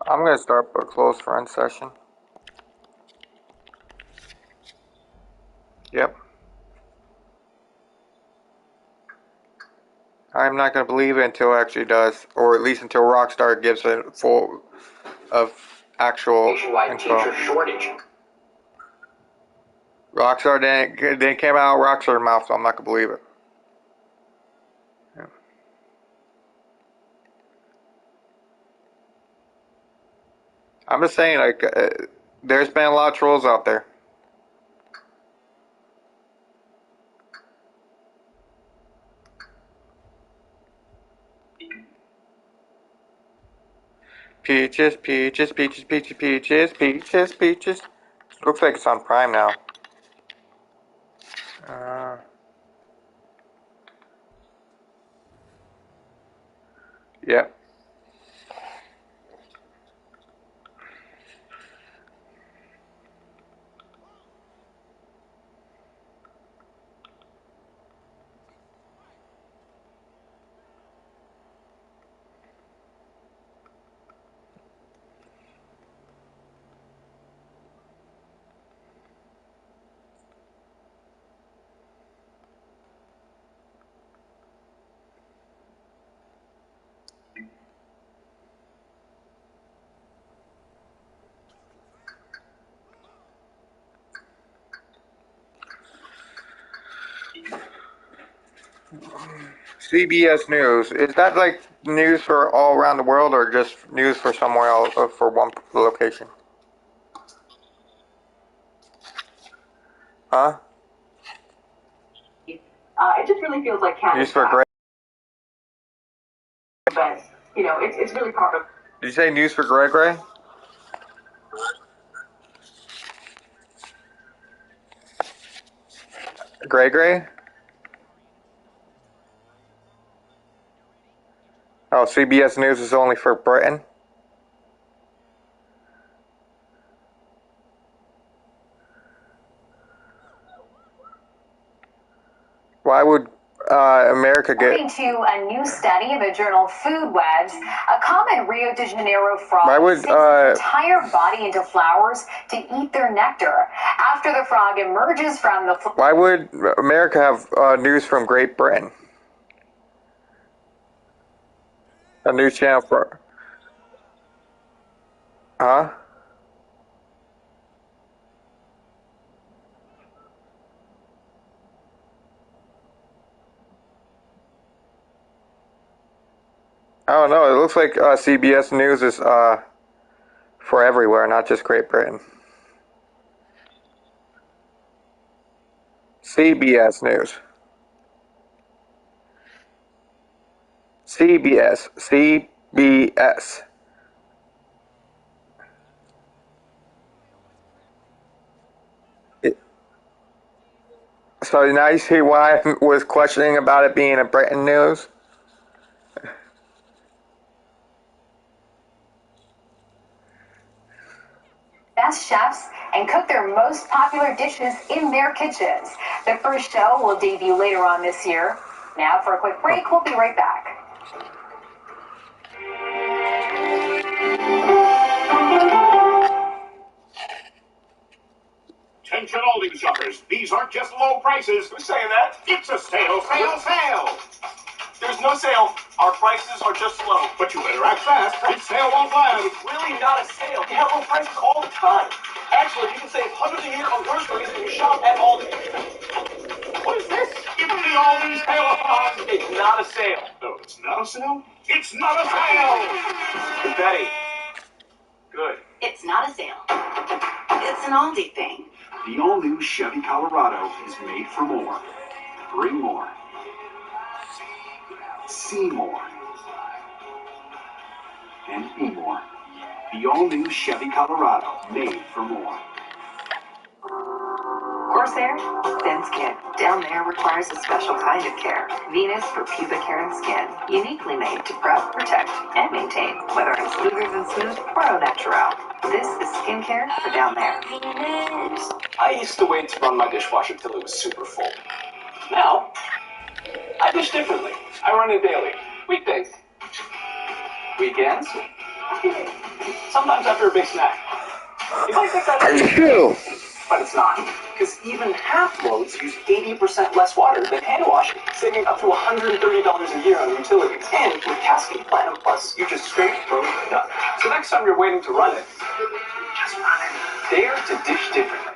I'm gonna start a close friend session. Yep. I'm not gonna believe it until it actually does, or at least until Rockstar gives it full of actual Nationwide info. teacher shortage. Rockstar didn't came out of Rockstar's mouth, so I'm not gonna believe it. Yeah. I'm just saying, like, there's been a lot of trolls out there. Peaches, peaches, peaches, peaches, peaches, peaches, peaches. Looks like it's on Prime now. Yep. CBS News. Is that like news for all around the world or just news for somewhere else, for one location? Huh? It just really feels like News for Greg? but it's really part of. Did you say news for Greg? Greg? Oh, CBS News is only for Britain? Why would America get... According to a new study in the journal Food Webs, a common Rio de Janeiro frog Why would sinks its entire body into flowers to eat their nectar. After the frog emerges from the... Why would America have news from Great Britain? A news channel for... Huh? I don't know. It looks like CBS News is for everywhere, not just Great Britain. CBS News. CBS. So now you see why I was questioning about it being a Britain news? best chefs and cook their most popular dishes in their kitchens. The first show will debut later on this year. Now for a quick break, we'll be right back. Attention Aldi shoppers, these aren't just low prices. Who's saying that? It's a sale, sale, sale. There's no sale. Our prices are just low. But you better act fast. This sale won't last. It's really not a sale. We have low prices all the time. Actually, you can save hundreds a year on groceries when you shop at Aldi. What is this? It's the Aldi sale. It's not a sale. Oh, it's not a sale? It's not a sale. Betty. Good. It's not a sale. It's an Aldi thing. The all-new Chevy Colorado is made for more. Bring more. See more. And be more. The all-new Chevy Colorado, made for more. Corsair, thin skin. Down there requires a special kind of care. Venus for pubic hair and skin. Uniquely made to prep, protect, and maintain. Whether it's smoother than smooth or au naturel. This is skincare for down there. I used to wait to run my dishwasher till it was super full. Now, I dish differently. I run it daily. Weekdays. Weekends. sometimes after a big snack. You might think that's True. but it's not. Because even half loads use 80% less water than hand washing, saving up to $130 a year on utilities. And with Cascade Platinum Plus, you just scrape, throw, done. So next time you're waiting to run it, just run it. Dare to dish differently.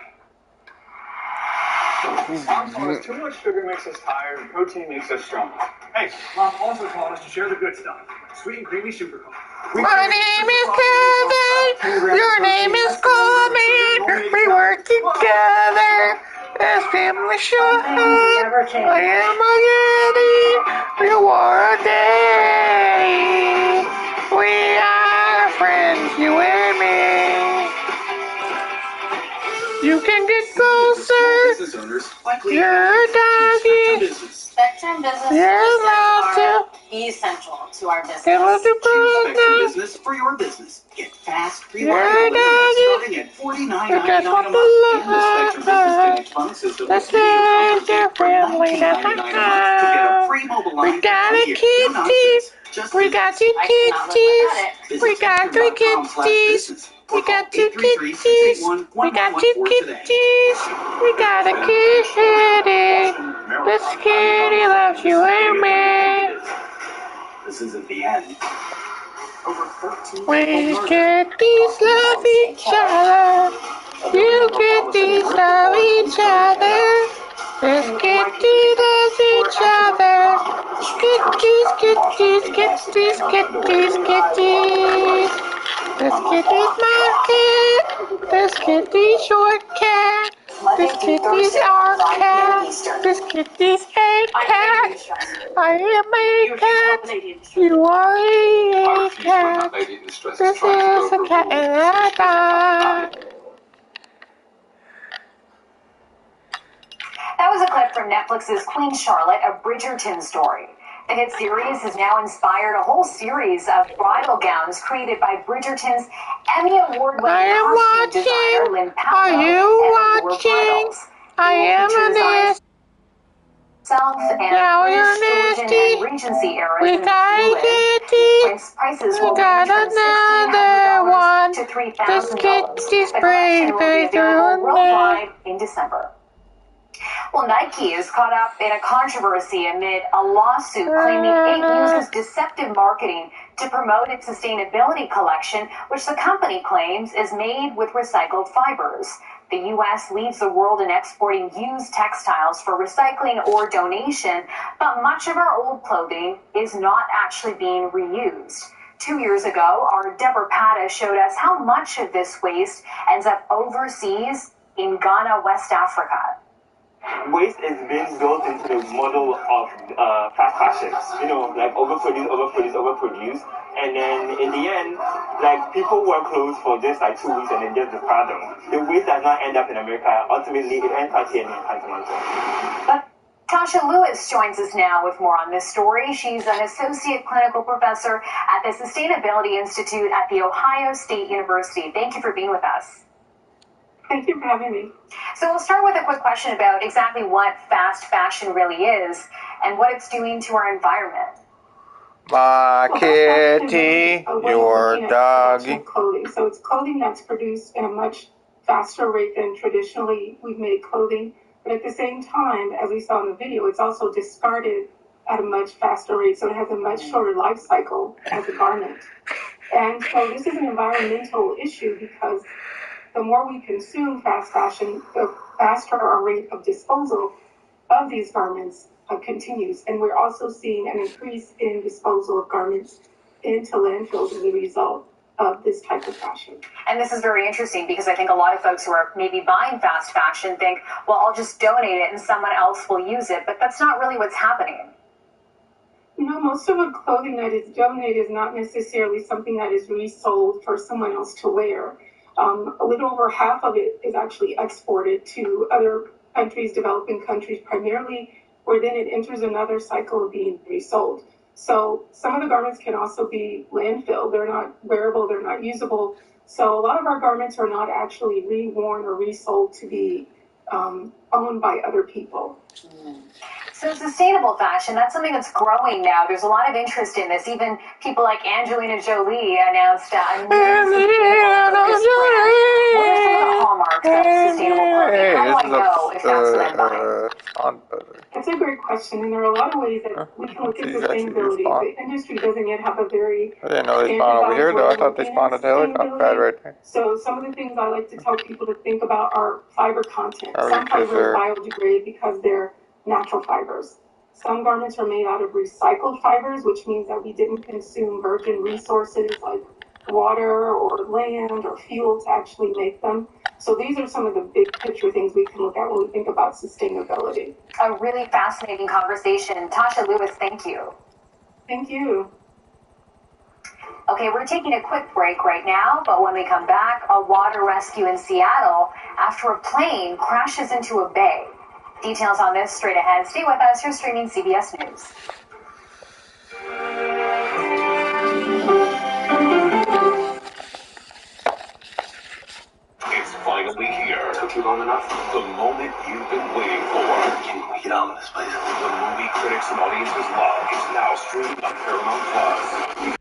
Mom told us too much sugar makes us tired and protein makes us strong. Hey, Mom also told us to share the good stuff. Sweet and creamy super coffee. My name is Kevin. Your name is Coleman. We work together as family should. I am a yeti. You are a daddy. We are friends, you and me. You can get closer. Business owners likely You're a doggy. Spectrum Business You're allowed are to. essential to our business. Give us a Choose Spectrum close Business for your business. Get fast, Yeah, reliable doggy. internet starting at $49.99 You just a want month. to And the Spectrum Business Connect phone system Let's with video make conferencing your for family $19.99 a month to get a free mobile line. We got for a 1 year. No kitty. nonsense. Just We got two I cannot live without it. kitties. We got three kitties. We got two kitties. We got two kitties. We got a kitty. This kitty loves you and me. This isn't the end. Over 13 We kitties love each other. You kitties love each other. This kitty loves each other. Kitties, kitties, kitties, kitties, kitties. This kitty's my cat. This kitty's your cat. This kitty's our cat. This kitty's a cat. I am a cat. You are a cat. This is a cat and a dog. That was a clip from Netflix's Queen Charlotte, a Bridgerton story. The hit series has now inspired a whole series of bridal gowns created by Bridgerton's Emmy Award-winning costume designer Lynn Pablo Are you and the watching? bridals. I am a nest. South and Now you're British Georgian nasty. and Regency eras We in got a England. kitty. Prices We will got range from another one. $1,600 to This $3,000. kitty's The brave collection will be as available a worldwide in December. Well, Nike is caught up in a controversy amid a lawsuit claiming it uses deceptive marketing to promote its sustainability collection, which the company claims is made with recycled fibers. The U.S. leads the world in exporting used textiles for recycling or donation, but much of our old clothing is not actually being reused. 2 years ago, our Deborah Pata showed us how much of this waste ends up overseas in Ghana, West Africa. Waste is being built into the model of fast fashion. You know, like overproduce. And then in the end, like people wear clothes for just like 2 weeks and then just discard them. The waste does not end up in America. Ultimately, it ends up here in Panama. But Tasha Lewis joins us now with more on this story. She's an associate clinical professor at the Sustainability Institute at The Ohio State University. Thank you for being with us. Thank you for having me. So we'll start with a quick question about exactly what fast fashion really is and what it's doing to our environment. My kitty, your doggy. Clothing. So it's clothing that's produced in a much faster rate than traditionally we've made clothing. But at the same time, as we saw in the video, it's also discarded at a much faster rate. So it has a much shorter life cycle as a garment. And so this is an environmental issue because the more we consume fast fashion, the faster our rate of disposal of these garments continues. And we're also seeing an increase in disposal of garments into landfills as a result of this type of fashion. And this is very interesting because I think a lot of folks who are maybe buying fast fashion think, well, I'll just donate it and someone else will use it. But that's not really what's happening. You know, most of the clothing that is donated is not necessarily something that is resold for someone else to wear. A little over half of it is actually exported to other countries, developing countries primarily, where then it enters another cycle of being resold. So some of the garments can also be landfilled. They're not wearable, they're not usable. So a lot of our garments are not actually reworn or resold to be owned by other people. So sustainable fashion, that's something that's growing now. There's a lot of interest in this. Even people like Angelina Jolie announced a new That's a great question, and there are a lot of ways that we can look at sustainability. The industry doesn't yet have a very I didn't know they spawned over here, though. I thought they spawned at the helicopter pad right there. So some of the things I like to tell people to think about are fiber content. Oh, Some because fibers biodegrade because they're natural fibers. Some garments are made out of recycled fibers, which means that we didn't consume virgin resources like water or land or fuel to actually make them. So these are some of the big picture things we can look at when we think about sustainability. A really fascinating conversation. Tasha Lewis, thank you. Thank you. Okay, we're taking a quick break right now, but when we come back, a water rescue in Seattle after a plane crashes into a bay. Details on this straight ahead. Stay with us. You're streaming CBS News. It's finally here. Took you long enough? The moment you've been waiting for. Can we get out of this place? The movie critics and audiences love is now streaming on Paramount Plus.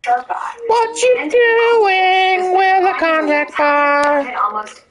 sharp eye. What you doing with a contact bar? In almost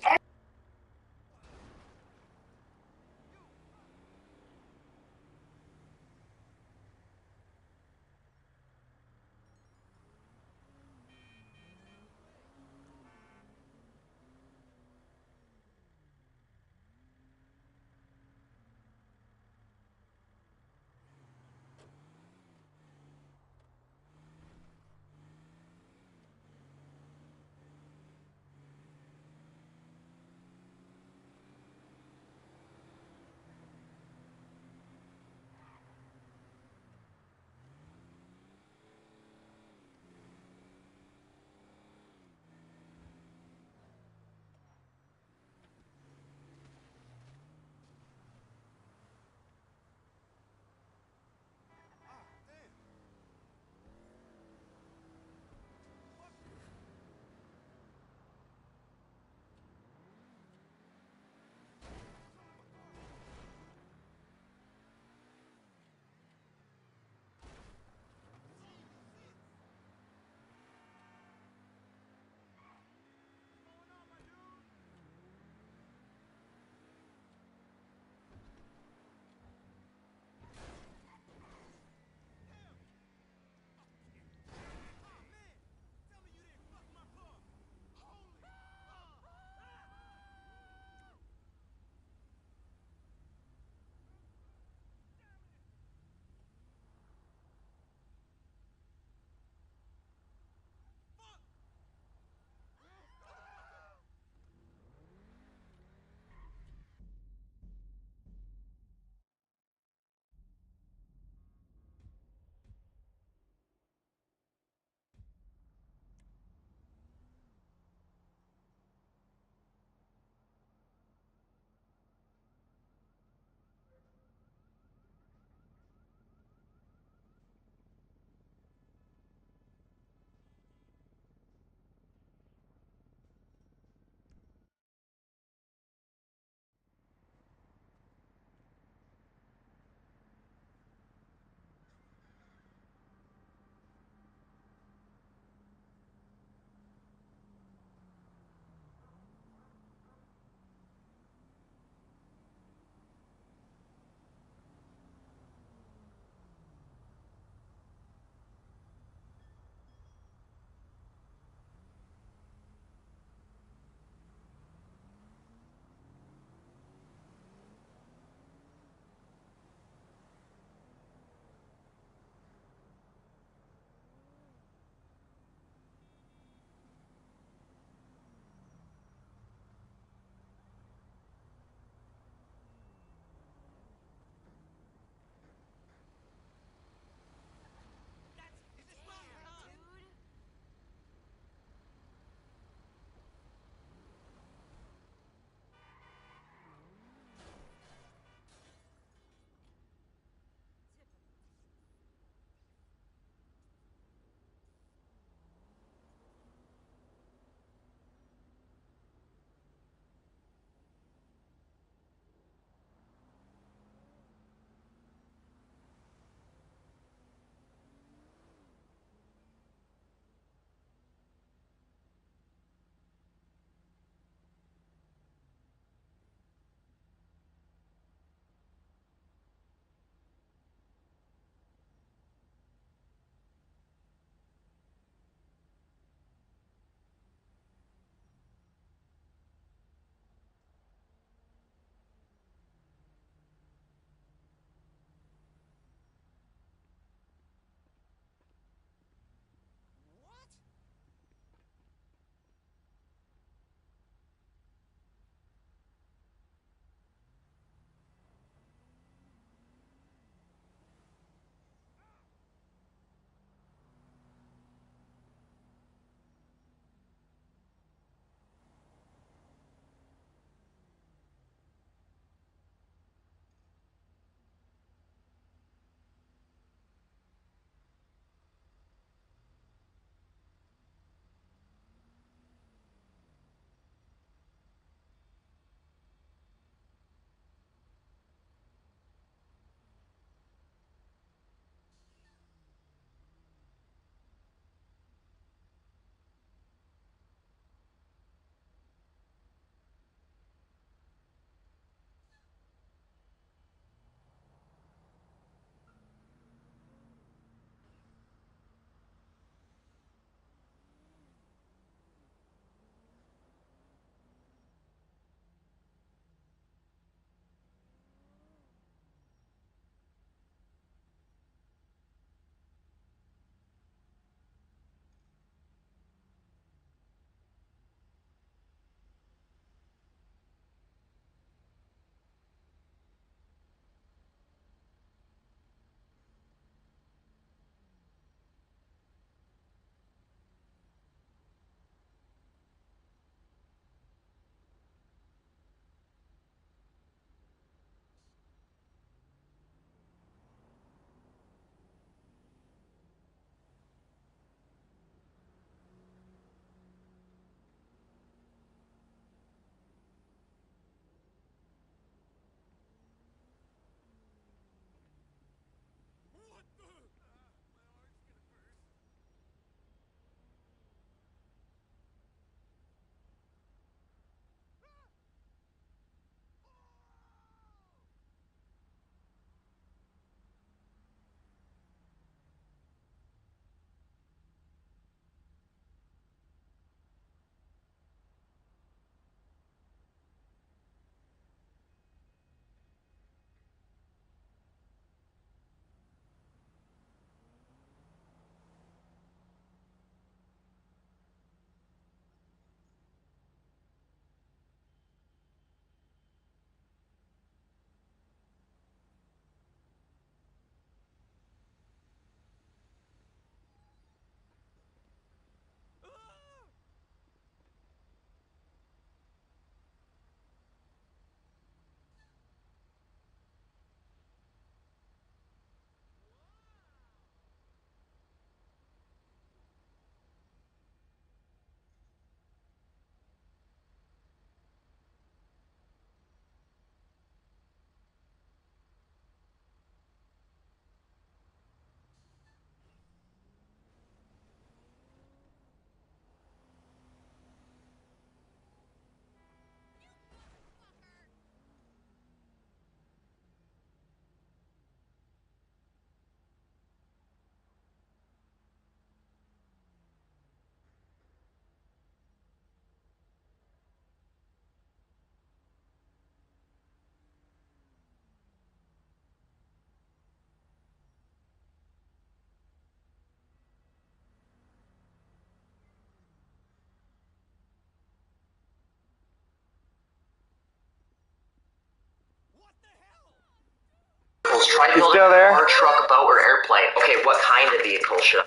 vehicles. Try to You build still there? a car, truck, boat, or airplane. Okay, what kind of vehicle should I?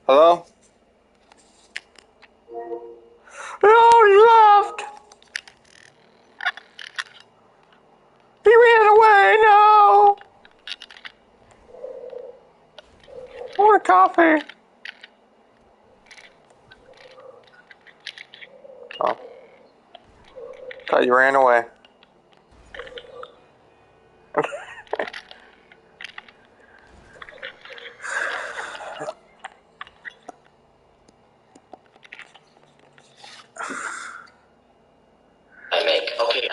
Hello? No, he left! He ran away, no! I want a coffee. Oh. Thought you ran away. I make? Okay.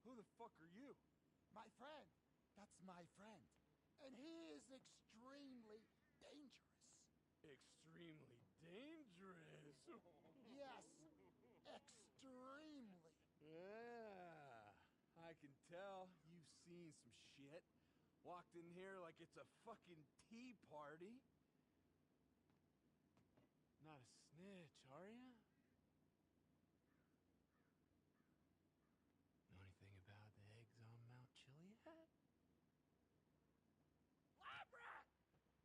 Who the fuck are you? My friend. That's my friend. And he is extremely dangerous. Extremely dangerous. Yes, extremely. Yeah, I can tell you've seen some shit. Walked in here like it's a fucking tea party. Not a snitch, are ya? Know anything about the eggs on Mount Chiliad? Lab rat!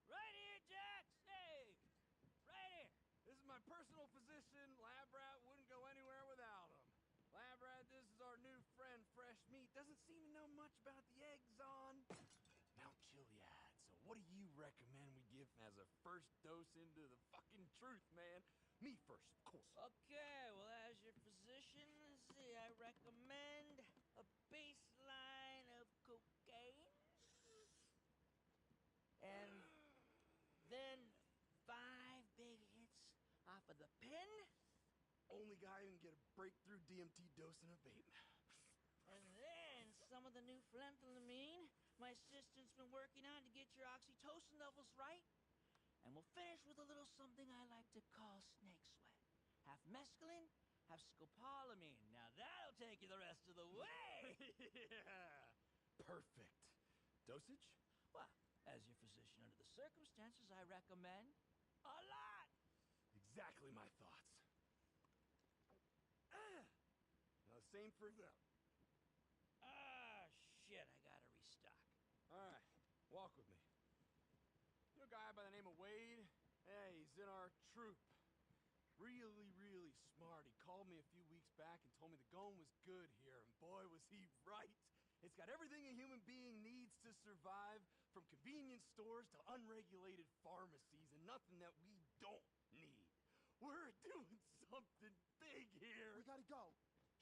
Right here, Jax! Hey! Right here! This is my personal physician. Lab rat wouldn't go anywhere without him. Lab rat, this is our new friend, Fresh Meat. Doesn't seem to know much about the eggs on Mount Chiliad. So what do you recommend we give him as a first dose into the fucking truth, man? Me first, of course. Okay, well, as your physician, let's see, I recommend a baseline of cocaine. And then 5 big hits off of the pen. Only guy who can get a breakthrough DMT dose in a vape. And then some of the new phenethylamine my assistant's been working on to get your oxytocin levels right. And we'll finish with a little something I like to call snake sweat. Half mescaline, half scopolamine. Now that'll take you the rest of the way. Yeah. Perfect. Dosage? Well, as your physician under the circumstances, I recommend a lot. Exactly my thoughts. Now the same for them. Ah, shit, I gotta restock. Alright, walk with me. You know a guy by the name of Wade? Hey, he's in our troop. Really, really smart. He called me a few weeks back and told me the going was good here, and boy was he right. It's got everything a human being needs to survive, from convenience stores to unregulated pharmacies, and nothing that we don't need. We're doing something big here. We gotta go.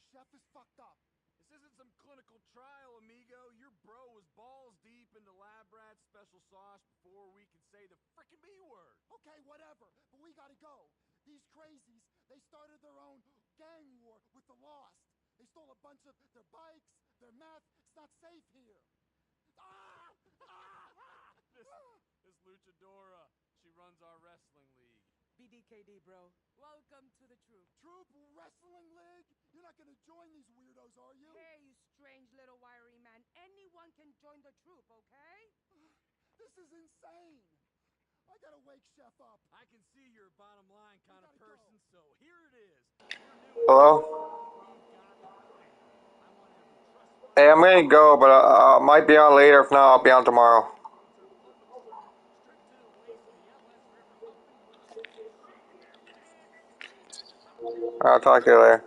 Chef is fucked up. This isn't some clinical trial, amigo. Your bro was balls deep into Lab Rat's special sauce before we could say the frickin' B word. Okay, whatever, but we gotta go. These crazies, they started their own gang war with the Lost. They stole a bunch of their bikes, their meth. It's not safe here. Ah! Ah! This luchadora, she runs our wrestling league. Be DKD, bro. Welcome to the troop. Troop Wrestling League? You're not gonna join these weirdos, are you? Hey, you strange little wiry man. Anyone can join the troop, okay? This is insane. I gotta wake Chef up. I can see you're a bottom line kind of person, so here it is. Hello? We've got a plan. I want every trustworthy. Hey, I'm gonna go, but I might be on later. If not, I'll be on tomorrow. It's our public sport, stripped to the waist in the LS River, hoping Lucy's just shaking their pants, sitting at the top. I'll talk to you later.